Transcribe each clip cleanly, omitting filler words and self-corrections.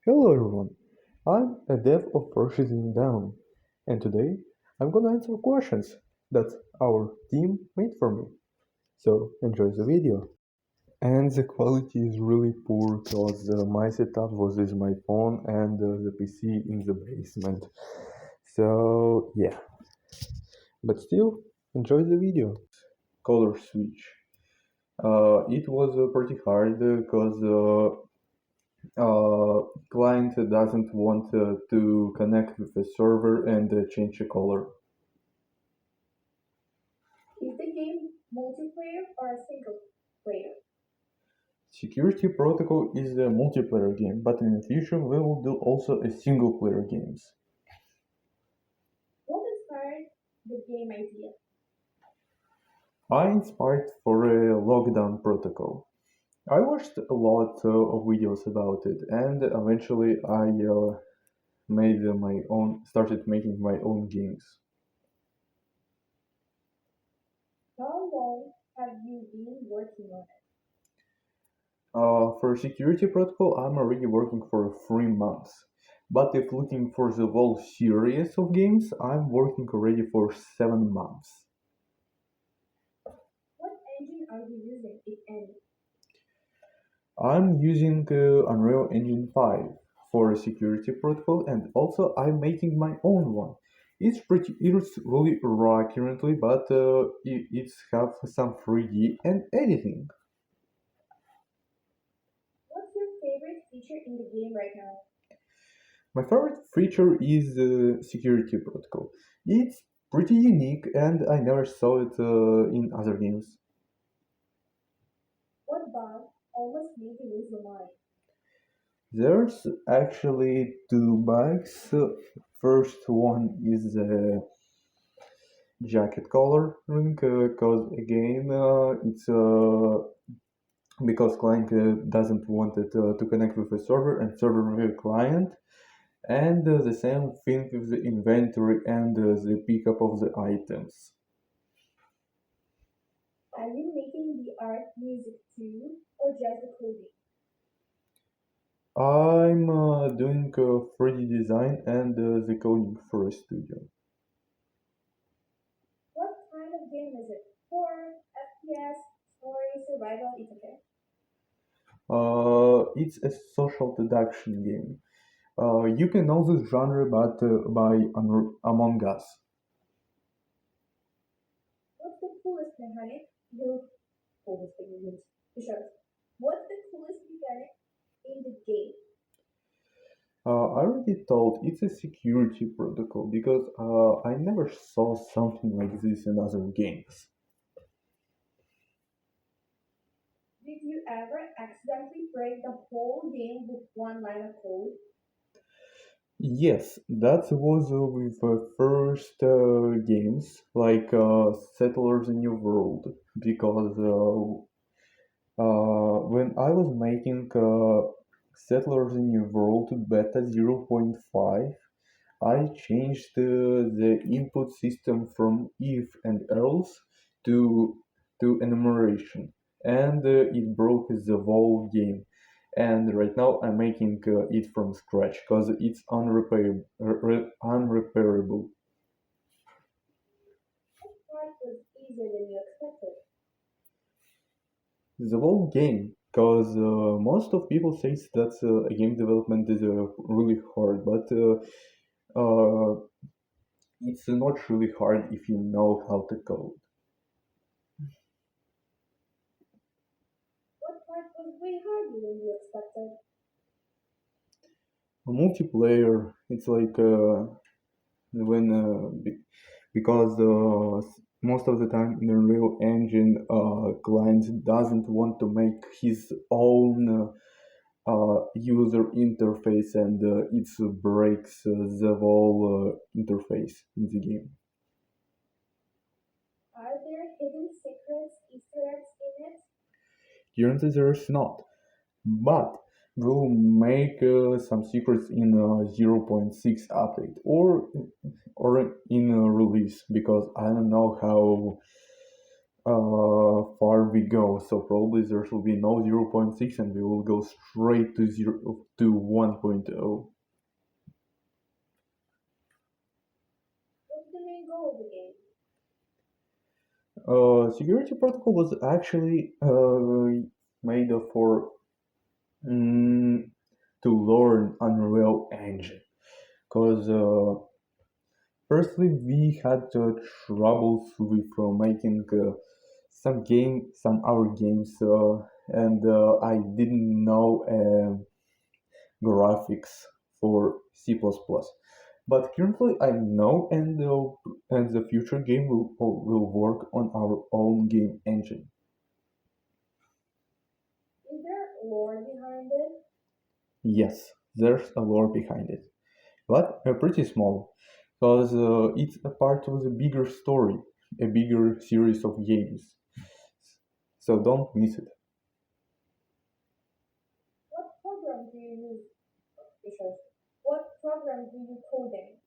Hello everyone, I'm a dev of Purchasing Down, and today I'm gonna answer questions that our team made for me. So enjoy the video. And the quality is really poor because my setup was with my phone and the PC in the basement. So yeah, but still enjoy the video. Color switch. It was pretty hard because client doesn't want to connect with the server and change the color. Is the game multiplayer or a single player? Security Protocol is a multiplayer game, but in the future we will do also a single player games. What inspired the game idea? I inspired for a lockdown protocol. I watched a lot of videos about it, and eventually I made my own, started making my own games. How long have you been working on it? For Security Protocol, I'm already working for 3 months. But if looking for the whole series of games, I'm working already for 7 months. What engine are you using, if any? I'm using Unreal Engine 5 for Security Protocol, and also I'm making my own one. It's really raw currently, but it's have some 3D and editing. What's your favorite feature in the game right now? My favorite feature is Security Protocol. It's pretty unique, and I never saw it in other games. What bug almost made you lose your mind? There's actually two bugs. First one is the jacket coloring, because again, it's because client doesn't want it to connect with a server and server with a client, and the same thing with the inventory and the pickup of the items. Are you making the art music too, or just the coding? I'm doing 3D design and the coding for a studio. What kind of game is it? Horror, FPS, story, survival, it's okay. It's a social deduction game. You can know this genre but by Among Us. What's the coolest mechanic you always think sure. What's the coolest mechanic in the game? I already told it's a security protocol because I never saw something like this in other games. Did you ever accidentally break the whole game with one line of code? Yes, that was with the first games like Settlers in New World because when I was making Settlers in New World Beta 0.5, I changed the input system from if and else to enumeration, and it broke the whole game. And right now I'm making it from scratch because it's unrepairable. What part was easier than you expected? The whole game, because most of people say that game development is really hard, but it's not really hard if you know how to code. What part was way harder than you expected? Multiplayer, it's like when because most of the time in Unreal Engine, client doesn't want to make his own user interface, and it breaks the whole interface in the game. Are there hidden secrets, Easter eggs in it? Currently, there's not, but we'll make some secrets in 0.6 update or in a release because I don't know how far we go. So probably there will be no zero point 0.6 and we will go straight to 1.0. What's the main goal of the game? Security Protocol was actually made for mm, to learn Unreal Engine because firstly we had troubles with making some our games and I didn't know graphics for C++. But currently I know and the future game will work on our own game engine. Is there lore behind it? Yes, there's a lore behind it, but pretty small, because it's a part of the bigger story, a bigger series of games. So don't miss it. What program do you use, Bishop? What program do you code in?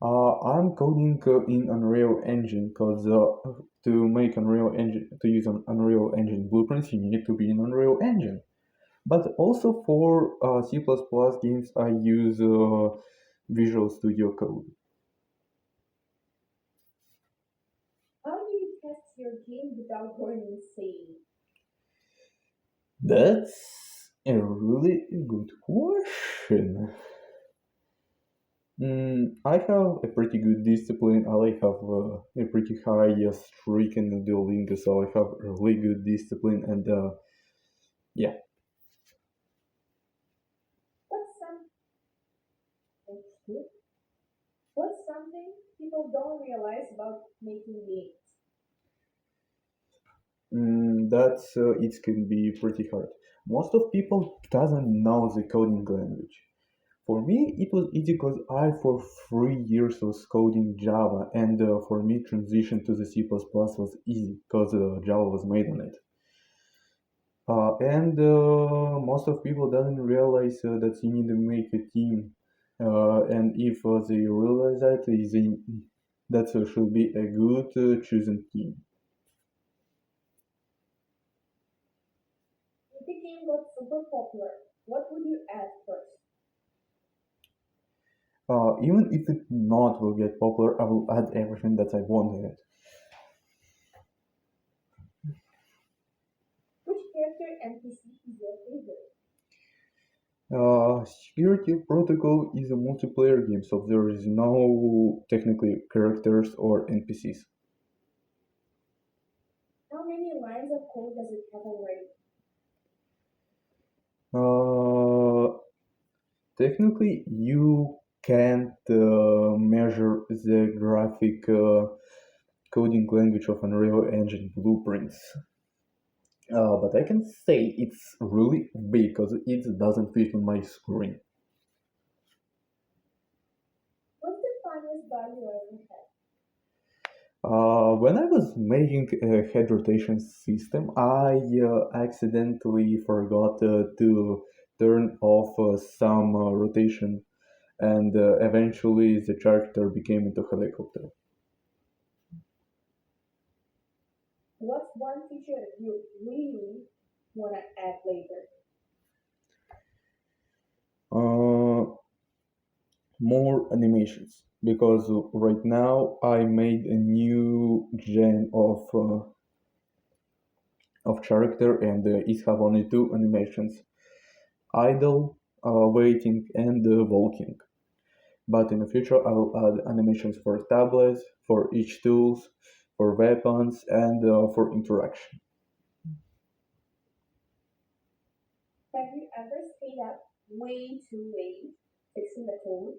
I'm coding in Unreal Engine because to make Unreal Engine to use an Unreal Engine blueprints, you need to be in Unreal Engine. But also for C++ games, I use Visual Studio Code. How do you test your game without going insane? That's a really good question. I have a pretty good discipline. I have a pretty high streak in the Duolingo, so I have a really good discipline, and yeah. What's some What's something people don't realize about making games? That's it can be pretty hard. Most of people doesn't know the coding language. For me, it was easy because I for 3 years was coding Java, and for me transition to the C++ was easy because Java was made on it. And most of people doesn't realize that you need to make a team, and if they realize that, that should be a good chosen team. If the game got super popular, what would you add first? Even if it not will get popular, I will add everything that I want in it. Which character NPC is your favorite? Security Protocol is a multiplayer game, so there is no technically characters or NPCs. How many lines of code does it have already? Uh, Technically, you can't measure the graphic coding language of Unreal Engine blueprints. But I can say it's really big because it doesn't fit on my screen. What's the funniest bug you ever had? When I was making a head rotation system, I accidentally forgot to turn off some rotation, and eventually the character became into helicopter. What's one feature that you really want to add later? Uh, More animations because right now I made a new gen of character and it have only two animations: idle, waiting, and walking. But in the future, I will add animations for tablets, for each tools, for weapons, and for interaction. Have you ever stayed up way too late fixing the code?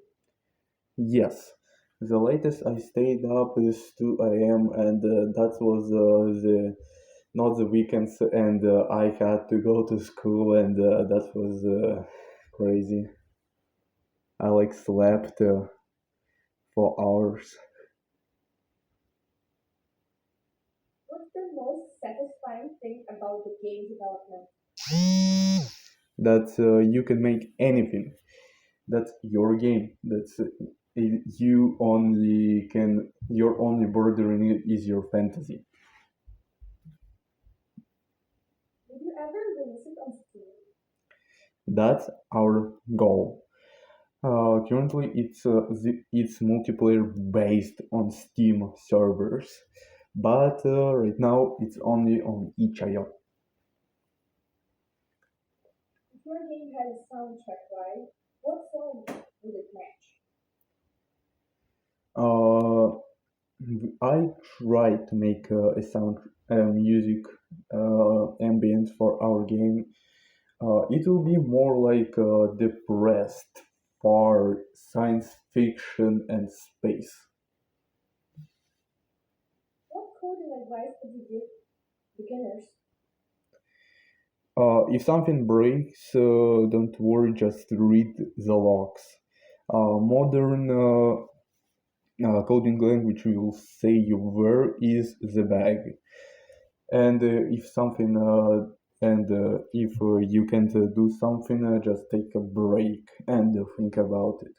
Yes, the latest I stayed up is 2 a.m. and that was the not the weekends, and I had to go to school, and that was crazy. I like slept for hours. What's the most satisfying thing about the game development? That you can make anything. That's your game. That's you only can. Your only border in it is your fantasy. That's our goal. Currently, it's multiplayer based on Steam servers, but right now it's only on itch.io. If your game had a soundtrack, right? What song would it match? Uh, I tried to make a sound music ambient for our game. It will be more like depressed for science fiction and space. What coding advice would you give beginners? If something breaks, don't worry, just read the logs. Modern coding language will say where is the bug, and if you can't do something, just take a break and think about it.